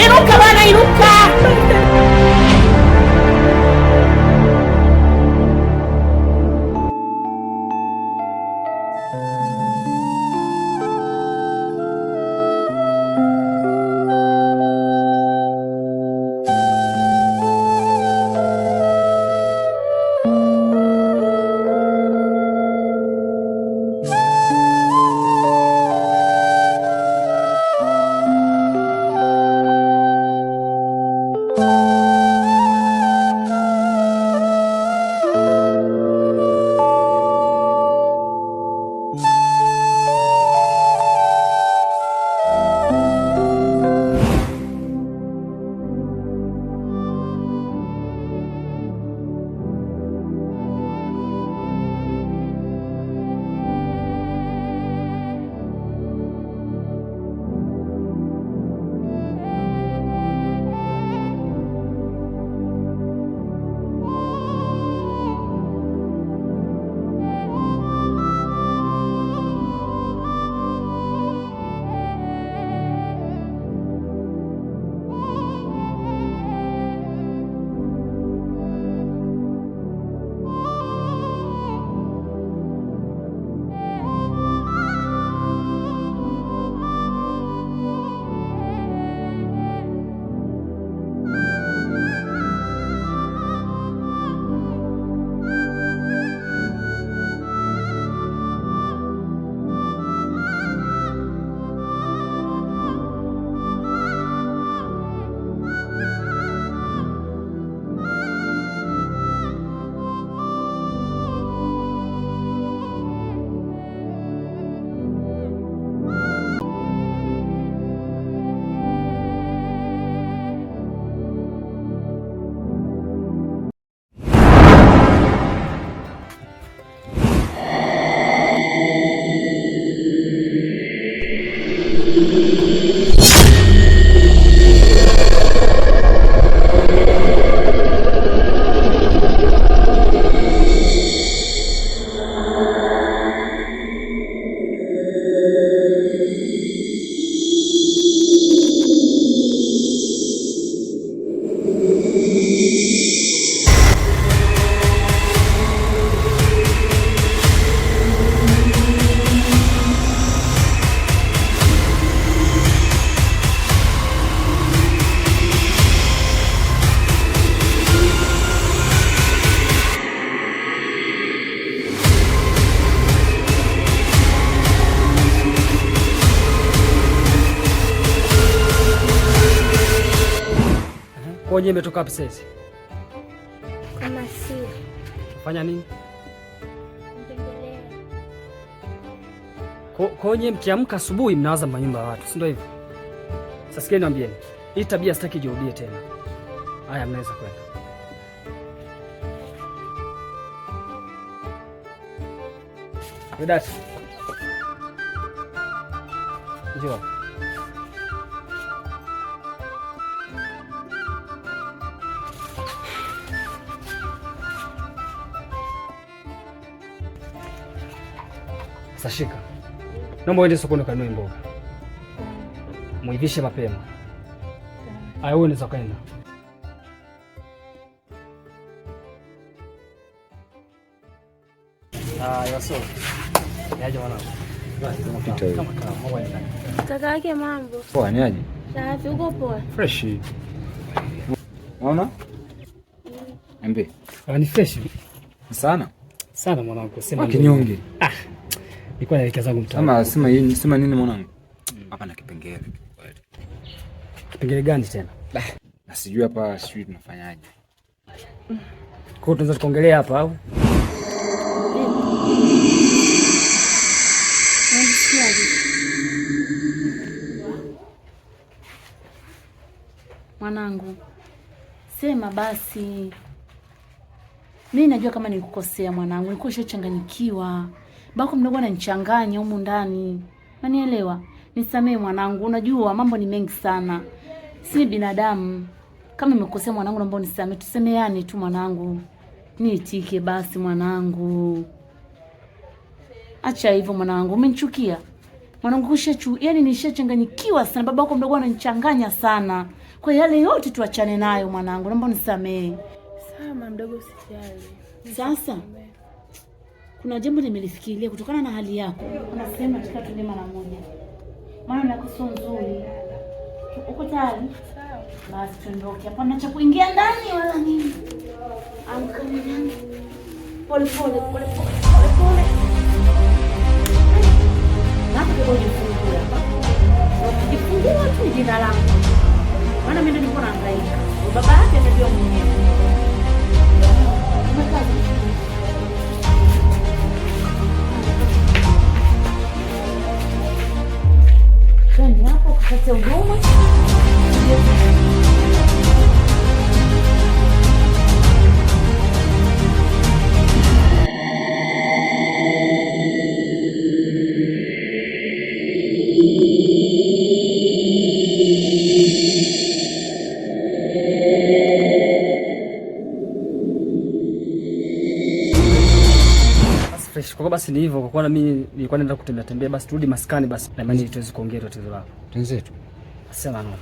Inuka bana, inuka. Koje imetoka wapi sasa? Kama si. Fanya nini? Mtembelea. Koje mkiamka asubuhi mnaanza manyumba ya watu, si ndio hivyo? Sasa sikia niambieni. Hii tabia sitaki jirudie tena. Haya, mnaweza kwenda. Vedati. Njoo. Sashika. Naomba uende sokoni ukanunue mboga. Muivishe mapema. Haya, wewe unaweza kwenda. Yoso. Yaje mwanangu. Kaka yake mambo. Poa, ni aje? Safi, uko poa? Fresh. Unaona? Embe. Ni fresh. Sana. Sana mwanangu, sema kinyonge. Nilikuwa naelekea zangu mtaani. Kama sema nini mwanangu? Hapa na kipengele. Kipengele gani tena? Na sijui hapa sijui tunafanyaje. Kwa hiyo tunaweza kuongelea hapa au? Mwanangu, sema basi. Mimi najua kama nilikukosea mwanangu, nilikuwa nimechanganyikiwa. Bako mdogo ananichanganya humu ndani. Unanielewa? Nisamee mwanangu, unajua mambo ni mengi sana. Si binadamu. Kama nimekosea mwanangu, naomba unisamee. Tusemeane tu mwanangu. Niitike basi mwanangu. Acha hivyo mwanangu, umenichukia. Mwanangu yani nishachanganyikiwa sana. Babako mdogo ananichanganya sana. Kwa yale yote tuachane nayo mwanangu. Naomba unisamehe. Sawa mdogo, usijali. Sasa kuna jambo nimelifikiria kutokana na hali yako. Unasema tukatende mara moja. Maana yako sio nzuri. Uko tayari? Sawa. Basi tuondoke. Hapana cha kuingia ndani wala nini. Amka ndani. Pole pole. Napo kwa kujifungua hapa. Ukijifungua tu jina langu. Maana mimi ndio niko naangaika. Baba yake anajua mwenyewe. Kani hapo kupata huduma. Kwa basi ni hivyo, kwa kuwa na mimi nilikuwa naenda kutembea, basi turudi maskani basi. Na mimi tuweze kuongea tatizo lako. Tenzetu. Asema no.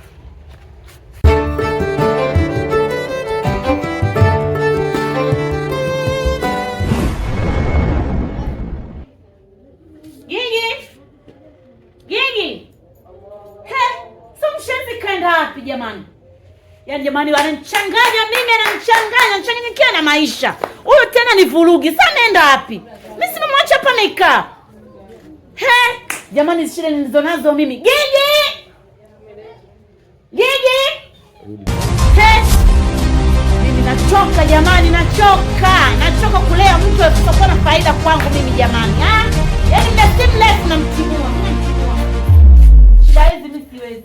Gigi. So mshenzi kaenda wapi jamani? Yaani jamani wananichanganya mimi, ananichanganya na maisha. Huyo tena ni vurugi. Sasa naenda wapi? Mimi simemwacha hapa nikaa. Jamani shida nilizonazo mimi. Gigi! Mimi nachoka jamani, nachoka kulea mtu asipokuwa na faida kwangu mimi jamani. Yaani mnasimu na mtimua. Shida hizi mimi siwezi.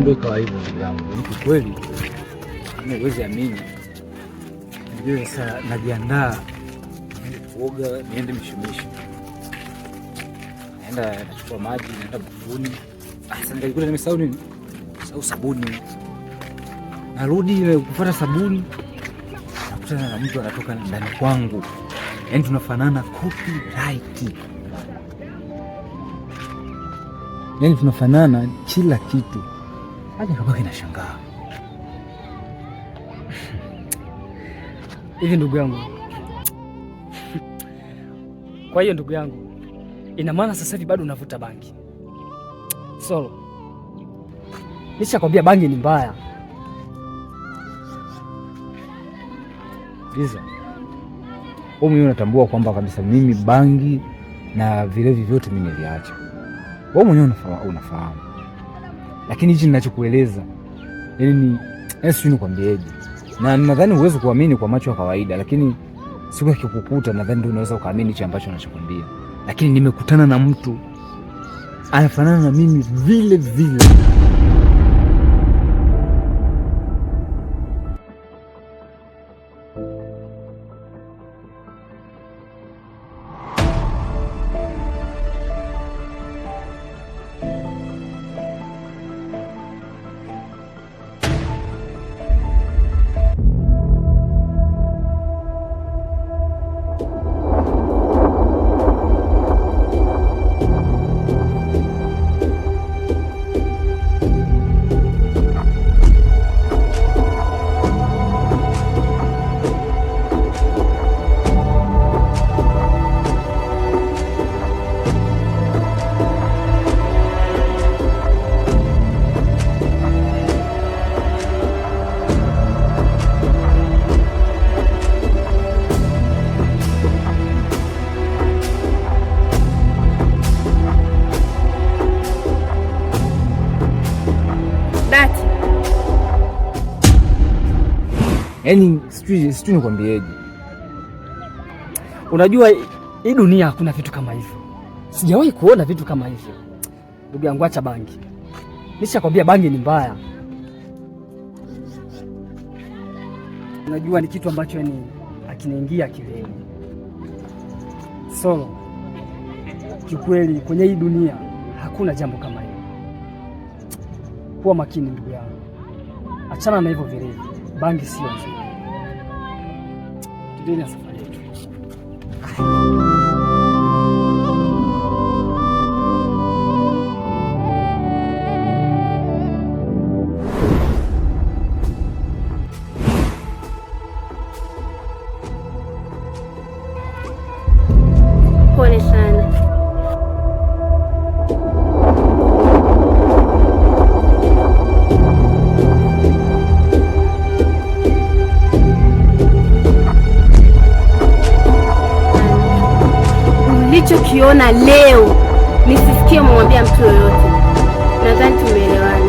ndio ikawa hivyo ndugu yangu. Ni kweli. Huwezi amini. Ndio sasa najiandaa kuoga niende mishumisho. Naenda nachukua maji, naenda bafuni. Sasa nilikuwa nimesahau nini? Sahau sabuni. Narudi ile kufuata sabuni. Nakutana na mtu anatoka ndani kwangu. Yaani tunafanana copyright. Yaani tunafanana kila kitu. Haja kabaki nashangaa. Hivi ndugu yangu. Kwa hiyo ndugu yangu, ina maana sasa hivi bado unavuta bangi? Solo. Nishakwambia bangi ni mbaya. Liza. Wewe mwenyewe unatambua kwamba kabisa mimi bangi na vilevi vyote mimi niliacha. Wewe mwenyewe unafahamu. Lakini hichi ninachokueleza yaani sio nikwambieje. Na nadhani uweze kuamini kwa macho ya kawaida, lakini siku akikukuta nadhani ndio unaweza ukaamini hicho ambacho anachokwambia. Lakini nimekutana na mtu anafanana na mimi vile vile. Yaani sijui nikwambieje. Unajua hii dunia hakuna vitu kama hivyo. Sijawahi kuona vitu kama hivyo. Ndugu yangu, acha bangi. Nishakwambia bangi ni mbaya. Unajua ni kitu ambacho yani akiniingia akilini. Solo. Kikweli kwenye hii dunia hakuna jambo kama hilo. Kuwa makini ndugu yangu. Achana na hivyo vilevi. Bangi sio nzuri. Tuendelee na safari yetu. Pole sana. Nilichokiona leo nisisikie mwambia mtu yoyote. Nadhani tumeelewana.